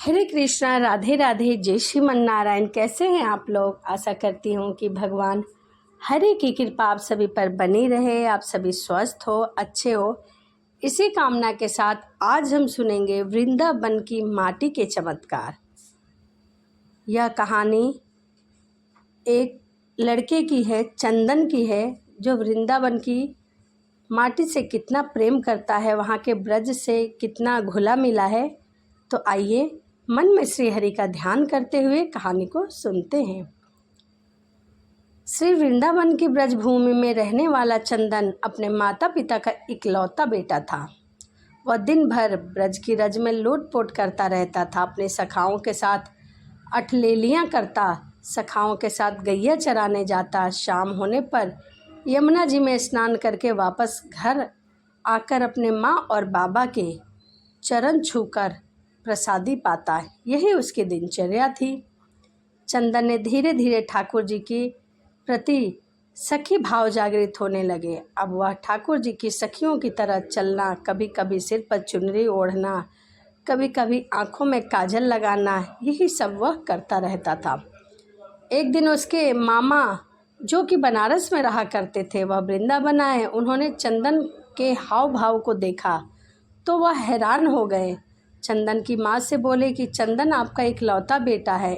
हरे कृष्णा, राधे राधे, जय श्रीमन नारायण। कैसे हैं आप लोग? आशा करती हूँ कि भगवान हरे की कृपा आप सभी पर बनी रहे, आप सभी स्वस्थ हो, अच्छे हो। इसी कामना के साथ आज हम सुनेंगे वृंदावन की माटी के चमत्कार। यह कहानी एक लड़के की है, चंदन की है, जो वृंदावन की माटी से कितना प्रेम करता है, वहाँ के ब्रज से कितना घुला मिला है। तो आइए मन में श्री हरि का ध्यान करते हुए कहानी को सुनते हैं। श्री वृंदावन की ब्रजभूमि में रहने वाला चंदन अपने माता पिता का इकलौता बेटा था। वह दिन भर ब्रज की रज में लूटपोट करता रहता था, अपने सखाओं के साथ अठलेलियाँ करता, सखाओं के साथ गैया चराने जाता। शाम होने पर यमुना जी में स्नान करके वापस घर आकर अपने माँ और बाबा के चरण छूकर प्रसादी पाता। यही उसकी दिनचर्या थी। चंदन ने धीरे धीरे ठाकुर जी के प्रति सखी भाव जागृत होने लगे। अब वह ठाकुर जी की सखियों की तरह चलना, कभी कभी सिर पर चुनरी ओढ़ना, कभी कभी आँखों में काजल लगाना, यही सब वह करता रहता था। एक दिन उसके मामा, जो कि बनारस में रहा करते थे, वह वृंदावन आए। उन्होंने चंदन के हाव भाव को देखा तो वह हैरान हो गए। चंदन की माँ से बोले कि चंदन आपका इकलौता बेटा है,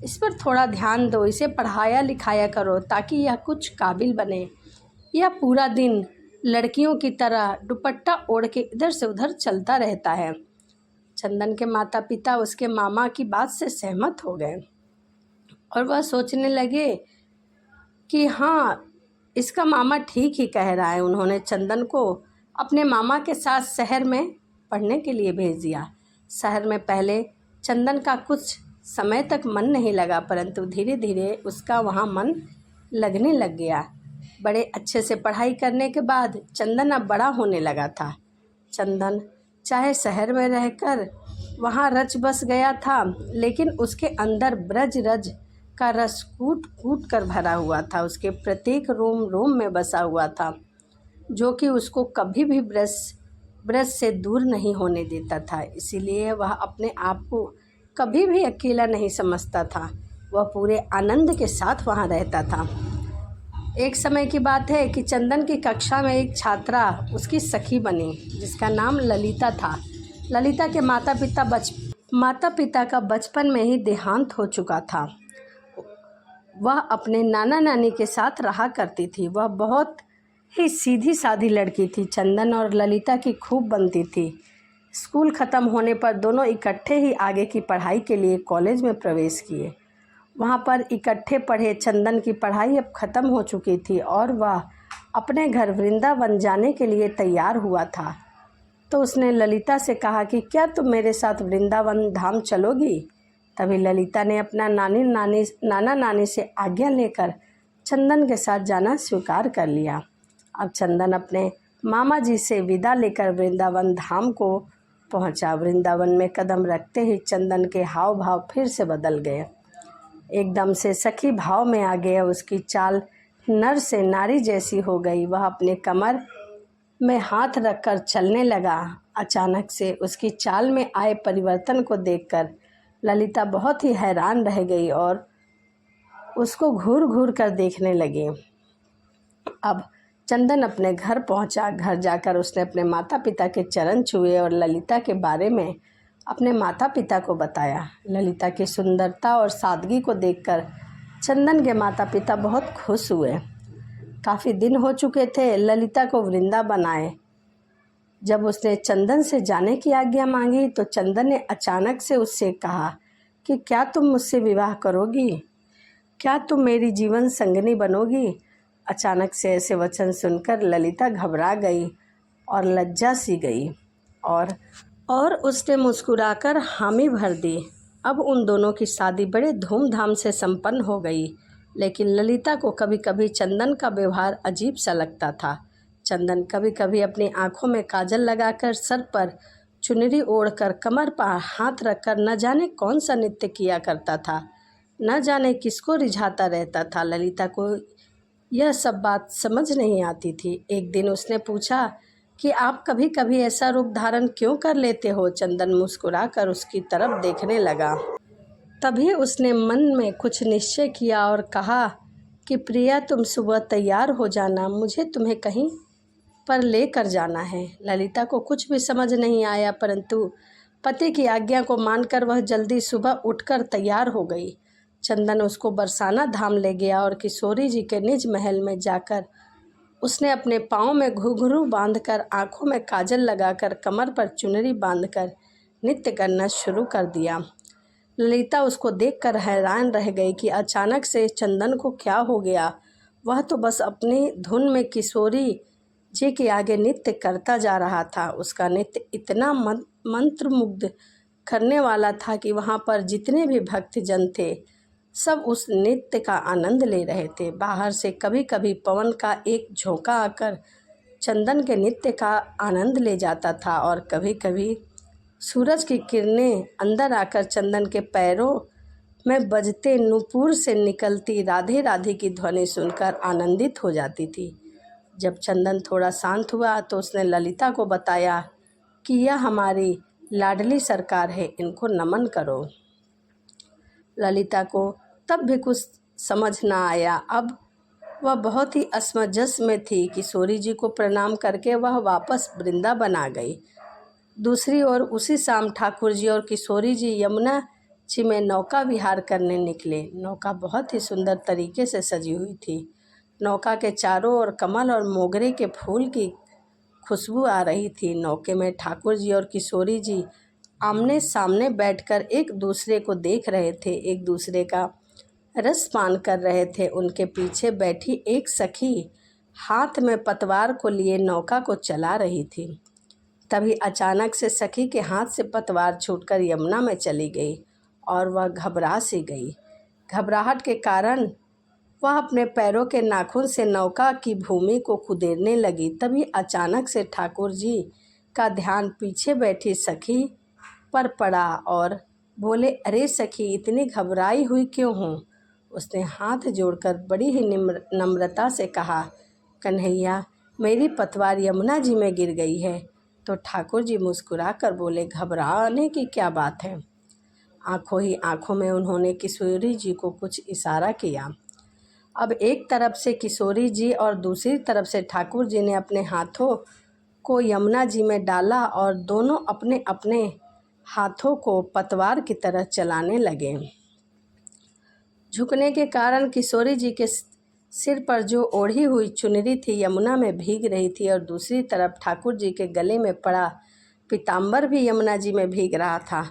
इस पर थोड़ा ध्यान दो, इसे पढ़ाया लिखाया करो ताकि यह कुछ काबिल बने। यह पूरा दिन लड़कियों की तरह दुपट्टा ओढ़ के इधर से उधर चलता रहता है। चंदन के माता पिता उसके मामा की बात से सहमत हो गए और वह सोचने लगे कि हाँ, इसका मामा ठीक ही कह रहा है। उन्होंने चंदन को अपने मामा के साथ शहर में पढ़ने के लिए भेज दिया। शहर में पहले चंदन का कुछ समय तक मन नहीं लगा, परंतु धीरे धीरे उसका वहाँ मन लगने लग गया। बड़े अच्छे से पढ़ाई करने के बाद चंदन अब बड़ा होने लगा था। चंदन चाहे शहर में रहकर वहाँ रच बस गया था, लेकिन उसके अंदर ब्रज रज का रस कूट कूट कर भरा हुआ था। उसके प्रत्येक रोम रोम में बसा हुआ था, जो कि उसको कभी भी ब्रज से दूर नहीं होने देता था। इसीलिए वह अपने आप को कभी भी अकेला नहीं समझता था। वह पूरे आनंद के साथ वहाँ रहता था। एक समय की बात है कि चंदन की कक्षा में एक छात्रा उसकी सखी बनी, जिसका नाम ललिता था। ललिता के माता पिता का बचपन में ही देहांत हो चुका था। वह अपने नाना नानी के साथ रहा करती थी। वह बहुत ही सीधी सादी लड़की थी। चंदन और ललिता की खूब बनती थी। स्कूल ख़त्म होने पर दोनों इकट्ठे ही आगे की पढ़ाई के लिए कॉलेज में प्रवेश किए। वहाँ पर इकट्ठे पढ़े। चंदन की पढ़ाई अब ख़त्म हो चुकी थी और वह अपने घर वृंदावन जाने के लिए तैयार हुआ था। तो उसने ललिता से कहा कि क्या तुम मेरे साथ वृंदावन धाम चलोगी? तभी ललिता ने अपना नाना नानी से आज्ञा लेकर चंदन के साथ जाना स्वीकार कर लिया। अब चंदन अपने मामा जी से विदा लेकर वृंदावन धाम को पहुंचा। वृंदावन में कदम रखते ही चंदन के हाव भाव फिर से बदल गए। एकदम से सखी भाव में आ गया। उसकी चाल नर से नारी जैसी हो गई। वह अपने कमर में हाथ रखकर चलने लगा। अचानक से उसकी चाल में आए परिवर्तन को देखकर ललिता बहुत ही हैरान रह गई और उसको घूर घूर कर देखने लगी। अब चंदन अपने घर पहुंचा। घर जाकर उसने अपने माता पिता के चरण छुए और ललिता के बारे में अपने माता पिता को बताया। ललिता की सुंदरता और सादगी को देखकर चंदन के माता पिता बहुत खुश हुए। काफ़ी दिन हो चुके थे ललिता को वृंदावन आए। जब उसने चंदन से जाने की आज्ञा मांगी तो चंदन ने अचानक से उससे कहा कि क्या तुम मुझसे विवाह करोगी? क्या तुम मेरी जीवन संगिनी बनोगी? अचानक से ऐसे वचन सुनकर ललिता घबरा गई और लज्जा सी गई और उसने मुस्कुराकर हामी भर दी। अब उन दोनों की शादी बड़े धूमधाम से संपन्न हो गई। लेकिन ललिता को कभी कभी चंदन का व्यवहार अजीब सा लगता था। चंदन कभी कभी अपनी आंखों में काजल लगाकर, सर पर चुनरी ओढ़कर, कमर पर हाथ रखकर न जाने कौन सा नृत्य किया करता था। न जाने किसको रिझाता रहता था। ललिता को यह सब बात समझ नहीं आती थी। एक दिन उसने पूछा कि आप कभी कभी ऐसा रूप धारण क्यों कर लेते हो। चंदन मुस्कुराकर उसकी तरफ देखने लगा। तभी उसने मन में कुछ निश्चय किया और कहा कि प्रिया, तुम सुबह तैयार हो जाना, मुझे तुम्हें कहीं पर ले कर जाना है। ललिता को कुछ भी समझ नहीं आया, परंतु पति की आज्ञा को मानकर वह जल्दी सुबह उठकर तैयार हो गई। चंदन उसको बरसाना धाम ले गया और किशोरी जी के निज महल में जाकर उसने अपने पाँव में घुंघरू बांधकर, आंखों में काजल लगाकर, कमर पर चुनरी बांधकर नृत्य करना शुरू कर दिया। ललिता उसको देखकर हैरान रह गई कि अचानक से चंदन को क्या हो गया। वह तो बस अपनी धुन में किशोरी जी के आगे नृत्य करता जा रहा था। उसका नृत्य इतना मंत्रमुग्ध करने वाला था कि वहाँ पर जितने भी भक्तजन थे सब उस नृत्य का आनंद ले रहे थे। बाहर से कभी कभी पवन का एक झोंका आकर चंदन के नृत्य का आनंद ले जाता था और कभी कभी सूरज की किरणें अंदर आकर चंदन के पैरों में बजते नूपुर से निकलती राधे राधे की ध्वनि सुनकर आनंदित हो जाती थी। जब चंदन थोड़ा शांत हुआ तो उसने ललिता को बताया कि यह हमारी लाडली सरकार है, इनको नमन करो। ललिता को तब भी कुछ समझ ना आया। अब वह बहुत ही असमंजस में थी। किशोरी जी को प्रणाम करके वह वापस वृंदावन आ गई। दूसरी ओर उसी शाम ठाकुर जी और किशोरी जी यमुना जी में नौका विहार करने निकले। नौका बहुत ही सुंदर तरीके से सजी हुई थी। नौका के चारों ओर कमल और मोगरे के फूल की खुशबू आ रही थी। नौके में ठाकुर जी और किशोरी जी आमने सामने बैठकर एक दूसरे को देख रहे थे, एक दूसरे का रस पान कर रहे थे। उनके पीछे बैठी एक सखी हाथ में पतवार को लिए नौका को चला रही थी। तभी अचानक से सखी के हाथ से पतवार छूटकर यमुना में चली गई और वह घबरा सी गई। घबराहट के कारण वह अपने पैरों के नाखून से नौका की भूमि को कुदेरने लगी। तभी अचानक से ठाकुर जी का ध्यान पीछे बैठी सखी पर पड़ा और बोले, अरे सखी, इतनी घबराई हुई क्यों हो। उसने हाथ जोड़कर बड़ी ही नम्रता से कहा, कन्हैया, मेरी पतवार यमुना जी में गिर गई है। तो ठाकुर जी मुस्कुरा कर बोले, घबराने की क्या बात है। आंखों ही आंखों में उन्होंने किशोरी जी को कुछ इशारा किया। अब एक तरफ से किशोरी जी और दूसरी तरफ से ठाकुर जी ने अपने हाथों को यमुना जी में डाला और दोनों अपने अपने हाथों को पतवार की तरह चलाने लगे। झुकने के कारण किशोरी जी के सिर पर जो ओढ़ी हुई चुनरी थी यमुना में भीग रही थी और दूसरी तरफ ठाकुर जी के गले में पड़ा पीताम्बर भी यमुना जी में भीग रहा था।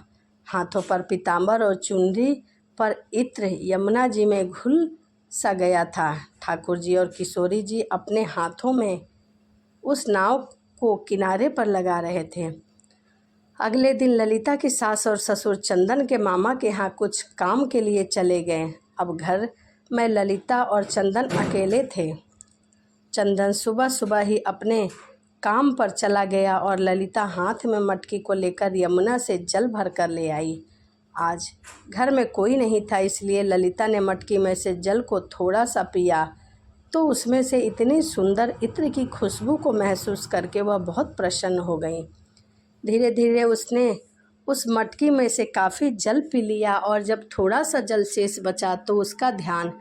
हाथों पर पीताम्बर और चुनरी पर इत्र यमुना जी में घुल सा गया था। ठाकुर जी और किशोरी जी अपने हाथों में उस नाव को किनारे पर लगा रहे थे। अगले दिन ललिता की सास और ससुर चंदन के मामा के यहाँ कुछ काम के लिए चले गए। अब घर में ललिता और चंदन अकेले थे। चंदन सुबह सुबह ही अपने काम पर चला गया और ललिता हाथ में मटकी को लेकर यमुना से जल भर कर ले आई। आज घर में कोई नहीं था, इसलिए ललिता ने मटकी में से जल को थोड़ा सा पिया तो उसमें से इतनी सुंदर इत्र की खुशबू को महसूस करके वह बहुत प्रसन्न हो गई। धीरे धीरे उसने उस मटकी में से काफ़ी जल पी लिया और जब थोड़ा सा जल शेष बचा तो उसका ध्यान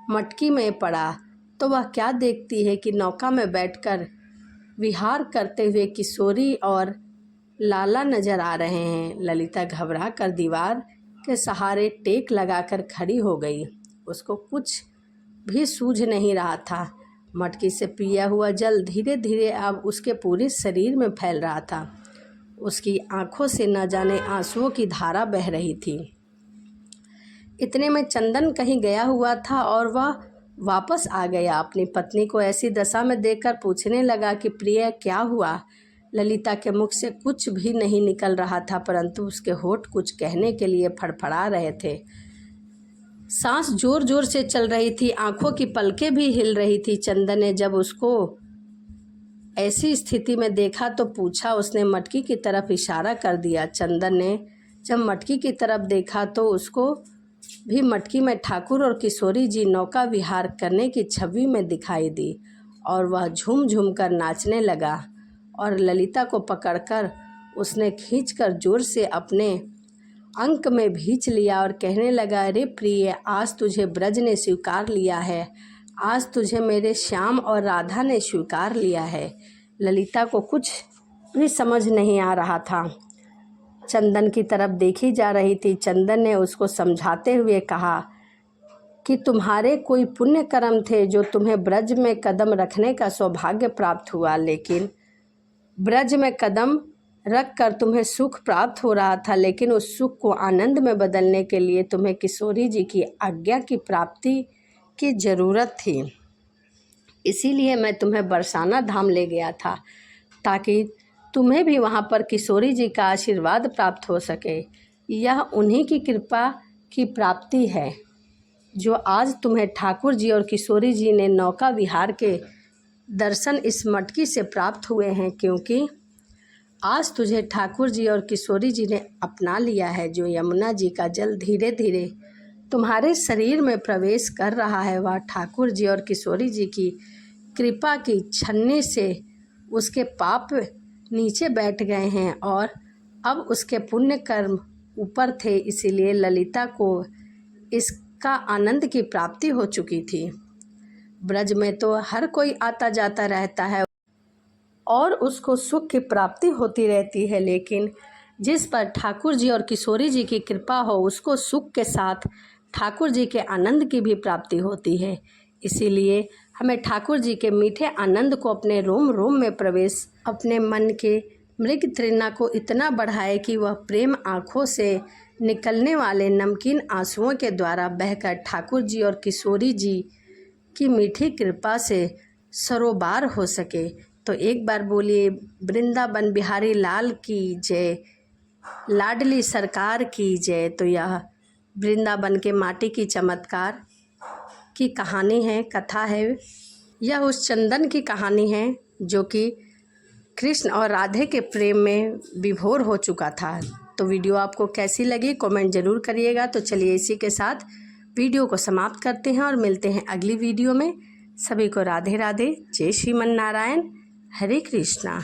मटकी में पड़ा तो वह क्या देखती है कि नौका में बैठकर विहार करते हुए किशोरी और लाला नजर आ रहे हैं। ललिता घबरा कर दीवार के सहारे टेक लगाकर खड़ी हो गई। उसको कुछ भी सूझ नहीं रहा था। मटकी से पिया हुआ जल धीरे धीरे अब उसके पूरे शरीर में फैल रहा था। उसकी आंखों से न जाने आंसुओं की धारा बह रही थी। इतने में चंदन कहीं गया हुआ था और वह वापस आ गया। अपनी पत्नी को ऐसी दशा में देखकर पूछने लगा कि प्रिय, क्या हुआ। ललिता के मुख से कुछ भी नहीं निकल रहा था, परंतु उसके होठ कुछ कहने के लिए फड़फड़ा रहे थे। सांस जोर जोर से चल रही थी, आंखों की पलकें भी हिल रही थी। चंदन ने जब उसको ऐसी स्थिति में देखा तो पूछा। उसने मटकी की तरफ इशारा कर दिया। चंदन ने जब मटकी की तरफ देखा तो उसको भी मटकी में ठाकुर और किशोरी जी नौका विहार करने की छवि में दिखाई दी और वह झूम झूम कर नाचने लगा। और ललिता को पकड़कर उसने खींचकर जोर से अपने अंक में भींच लिया और कहने लगा, अरे प्रिय, आज तुझे ब्रज ने स्वीकार लिया है, आज तुझे मेरे श्याम और राधा ने स्वीकार लिया है। ललिता को कुछ भी समझ नहीं आ रहा था। चंदन की तरफ देखी जा रही थी। चंदन ने उसको समझाते हुए कहा कि तुम्हारे कोई पुण्य कर्म थे जो तुम्हें ब्रज में कदम रखने का सौभाग्य प्राप्त हुआ, लेकिन ब्रज में कदम रख कर तुम्हें सुख प्राप्त हो रहा था, लेकिन उस सुख को आनंद में बदलने के लिए तुम्हें किशोरी जी की आज्ञा की प्राप्ति की ज़रूरत थी। इसीलिए मैं तुम्हें बरसाना धाम ले गया था, ताकि तुम्हें भी वहाँ पर किशोरी जी का आशीर्वाद प्राप्त हो सके। यह उन्हीं की कृपा की प्राप्ति है जो आज तुम्हें ठाकुर जी और किशोरी जी ने नौका विहार के दर्शन इस मटकी से प्राप्त हुए हैं, क्योंकि आज तुझे ठाकुर जी और किशोरी जी ने अपना लिया है। जो यमुना जी का जल धीरे धीरे तुम्हारे शरीर में प्रवेश कर रहा है, वह ठाकुर जी और किशोरी जी की कृपा की छन्नी से उसके पाप नीचे बैठ गए हैं और अब उसके पुण्य कर्म ऊपर थे, इसीलिए ललिता को इसका आनंद की प्राप्ति हो चुकी थी। ब्रज में तो हर कोई आता जाता रहता है और उसको सुख की प्राप्ति होती रहती है, लेकिन जिस पर ठाकुर जी और किशोरी जी की कृपा हो उसको सुख के साथ ठाकुर जी के आनंद की भी प्राप्ति होती है। इसीलिए हमें ठाकुर जी के मीठे आनंद को अपने रोम रोम में प्रवेश, अपने मन के मृग तृष्णा को इतना बढ़ाए कि वह प्रेम आँखों से निकलने वाले नमकीन आंसुओं के द्वारा बहकर ठाकुर जी और किशोरी जी की मीठी कृपा से सरोबार हो सके। तो एक बार बोलिए, वृंदावन बिहारी लाल की जय, लाडली सरकार की जय। तो यह वृंदावन के माटी की चमत्कार की कहानी है, कथा है। यह उस चंदन की कहानी है जो कि कृष्ण और राधे के प्रेम में विभोर हो चुका था। तो वीडियो आपको कैसी लगी कमेंट ज़रूर करिएगा। तो चलिए इसी के साथ वीडियो को समाप्त करते हैं और मिलते हैं अगली वीडियो में। सभी को राधे राधे, जय श्रीमन नारायण, हरे कृष्णा।